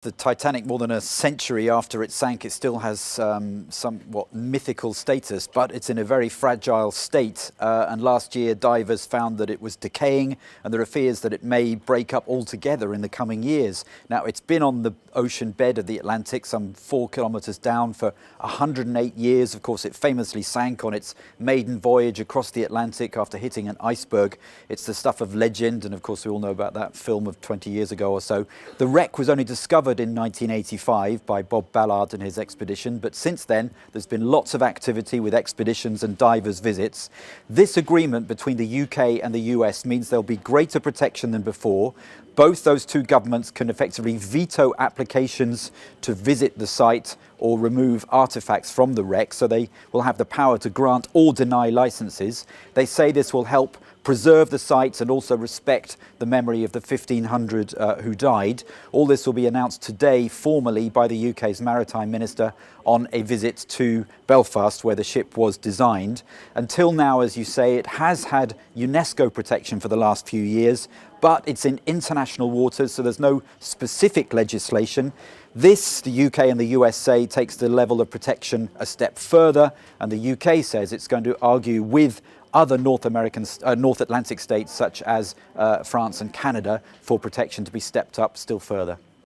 The Titanic, more than a century after it sank, it still has somewhat mythical status, but it's in a very fragile state. And last year, divers found that it was decaying, and there are fears that it may break up altogether in the coming years. Now, it's been on the ocean bed of the Atlantic, some 4 kilometres down, for 108 years. Of course, it famously sank on its maiden voyage across the Atlantic after hitting an iceberg. It's the stuff of legend, and of course, we all know about that film of 20 years ago or so. The wreck was only discovered in 1985 by Bob Ballard and his expedition, but since then there's been lots of activity with expeditions and divers visits. This agreement between the UK and the US means there'll be greater protection than before. Both those two governments can effectively veto applications to visit the site or remove artefacts from the wreck, so they will have the power to grant or deny licenses. They say this will help preserve the sites and also respect the memory of the 1,500 who died. All this will be announced today formally by the UK's Maritime Minister on a visit to Belfast, where the ship was designed. Until now, as you say, it has had UNESCO protection for the last few years, but it's in international waters, so there's no specific legislation. This, the UK and the US say, takes the level of protection a step further, and the UK says it's going to argue with other North Atlantic states such as France and Canada for protection to be stepped up still further.